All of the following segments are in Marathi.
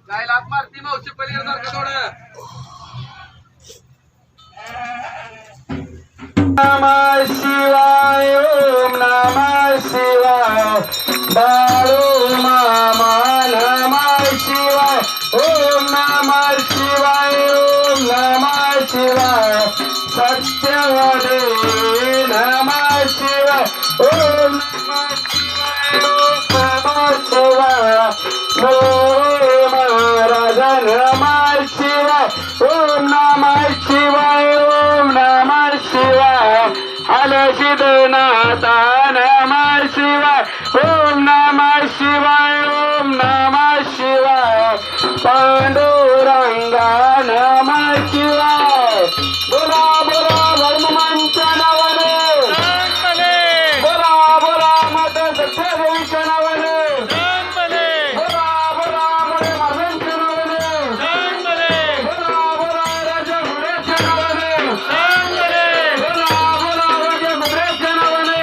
काय लात मारती मावशी पलीकडे जर का थोडं नमः शिवाय ओम नमः शिवाय बाळू मामा नमः शिवाय ओम नमः शिवाय ओम नमः शिवाय सत्यवदे नमः शिवाय ओम नमः शिवाय ओम नमः शिवाय मोरे महाराज नमः शिवाय ओम नमः शिवाय ओम नमः शिवाय अलसिद्धनाथ नमः शिवाय ओम नमः शिवाय ओम नमः शिवाय पांडुरंगा नमः शिवाय बोला बोला धर्ममंच नावाने बोला बोला मत सत्यादेवीच्या नावाने बोला बोला मोरे महाराजांच्या नावाने बोला बोला राजा घोड्याच्या नावाने बोला बोला राजा घोड्याच्या नावाने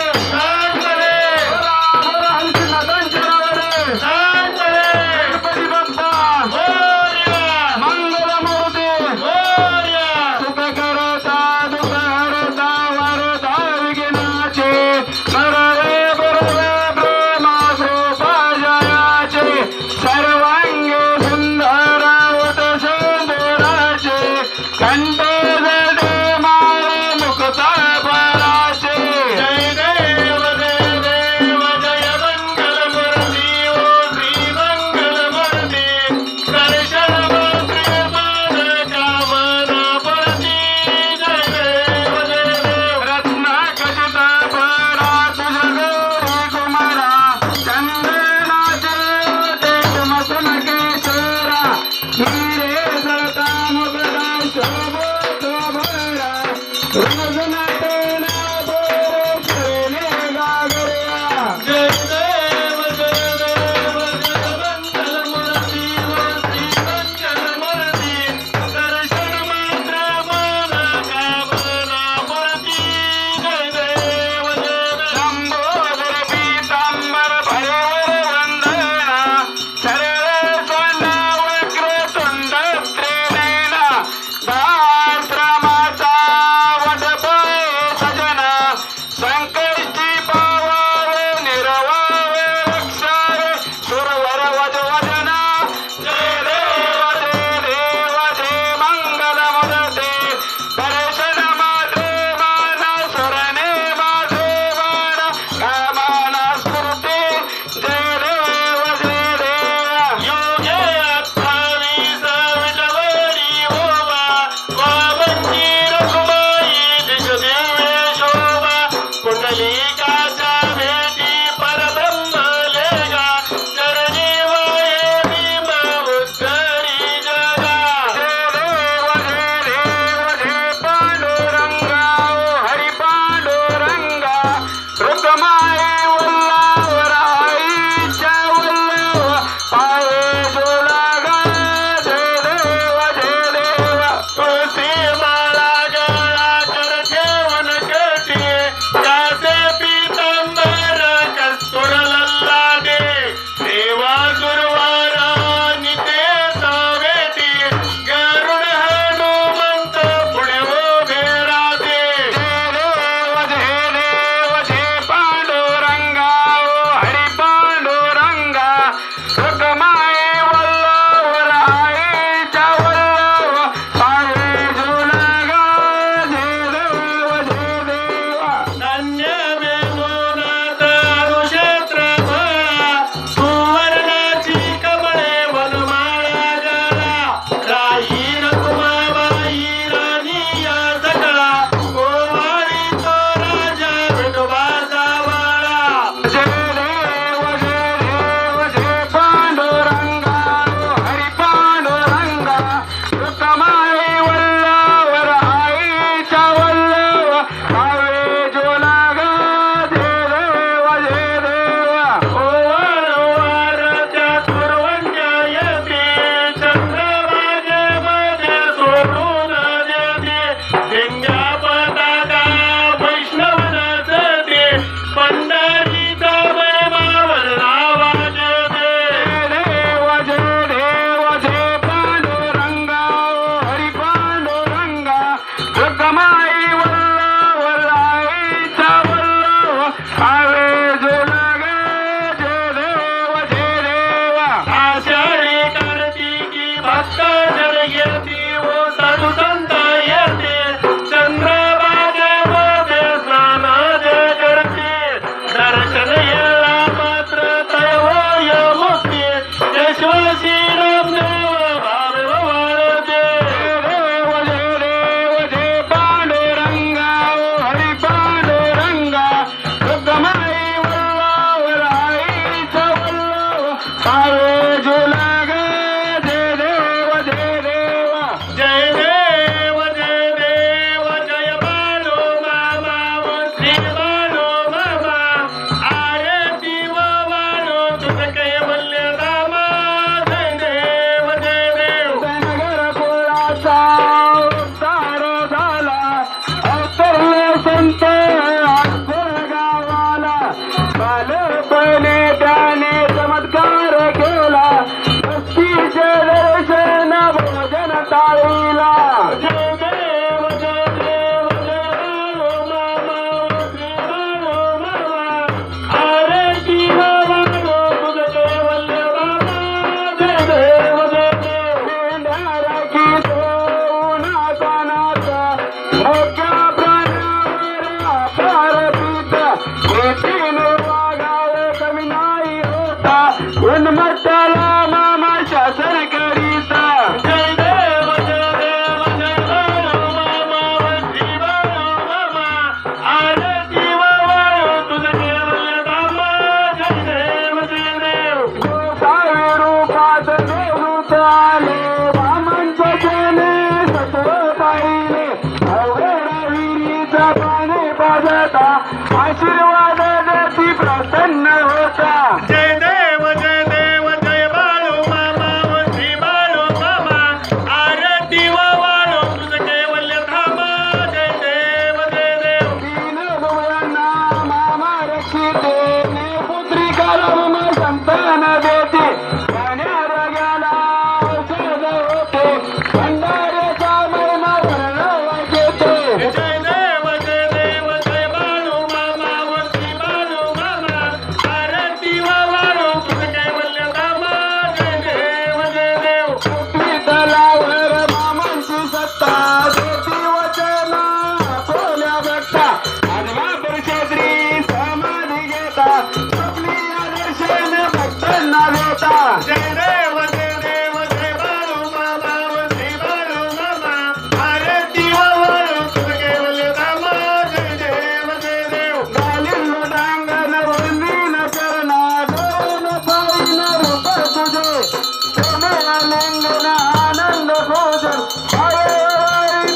लिंगन आनंद भोजन हरे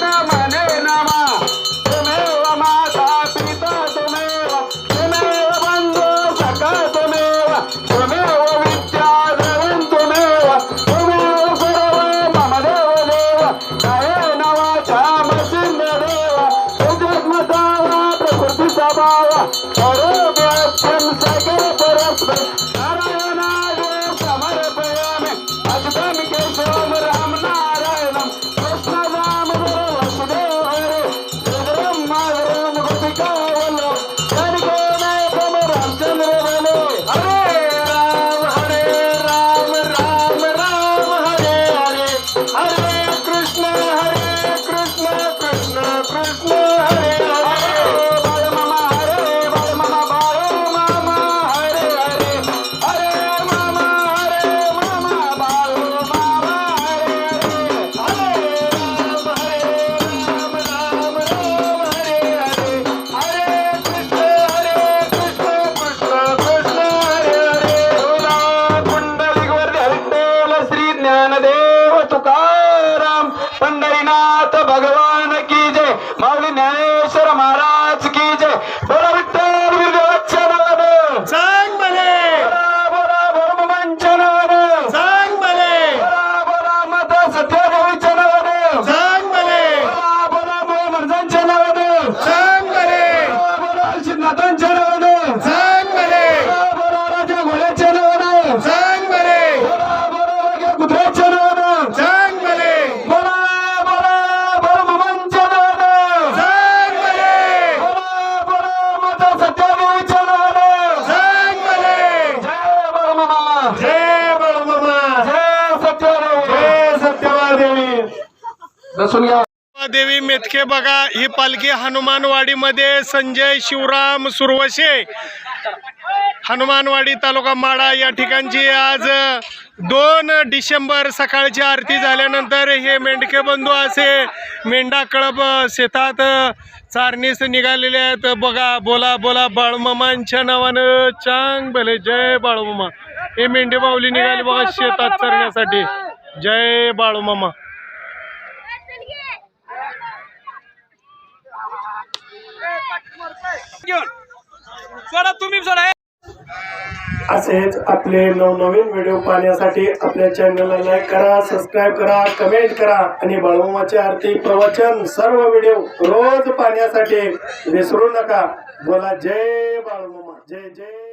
नमने नमा त्वमेव माता पिता त्वमेव बंधु सखा त्वमेव विद्या द्रविण त्वमेव सर्व मम देव देव कायेन वाचा मसिंद देव जगन्मता प्रकृतीचा भाव सर्वव्याप्यं सकल परस्पर नारायणाय समर्पयामि अच्युतं केशवं राम नारायणं कृष्ण दामोदर वसुदेव हरे श्रीधरं माधवं गोपिका वल्लभ जनकोनाथं रामचंद्र बोले हरे राम राम राम हरे हरे हरे कृष्ण कृष्ण कृष्ण हरे हरे बाळ मामा हरे बाळ मामा बाळ मामा हरे हरे हरे मामा बाळ मामा हरे हरे राम हरे कृष्ण हरे हरे बोला पुंडलिकवरती हरिविठ्ठल श्री ज्ञानदेव तुकाराम पंढरीनाथ भगवान की जय माऊली ज्ञानेश्वर महाराज की जय बोला विठ्ठल वीरदेवाच्या नावानं सांग भले बोला भरममांच्या नावानं सांग भले बोला माता सत्यादेवीच्या नावानं सांग भले बोला महाराजांच्या नावानं सांग भले बोला श्रीनाथांच्या नावानं सांग भले बोला राजा घोड्याच्या नावानं सांग भले बोला कुत्र्याच्या नावानं सांग भले बोला भरममांच्या नावानं सांग भले बोला माता सत्यादेवीच्या नावानं सांग भले जय भरममा जय बाळमामा जय सत्यादेवी जय सत्यवादेवी बसून घ्या देवी मेतके बघा ही पालखी हनुमानवाडीमध्ये संजय शिवराम सुरवशे हनुमानवाडी तालुका माडा या ठिकाणची आज 2 डिसेंबर सकाळची आरती झाल्यानंतर हे मेंढके बंधू असे मेंढा कळप शेतात चारणीस निघालेले आहेत बघा बोला बोला बाळमामांच्या नावानं चांग भले जय बाळूमामा हे मेंढे माऊली निघाले बघा शेतात चरण्यासाठी जय बाळूमामा सोडा तुम्ही सोडा असेच आपले नवनवीन व्हिडिओ पाहण्यासाठी आपल्या चॅनलला लाईक करा, सबस्क्राईब करा, कमेंट करा आणि बाळूमामाचे आरती प्रवचन सर्व व्हिडिओ रोज पाहण्यासाठी विसरू नका. बोला जय बाळूमामा जय जय.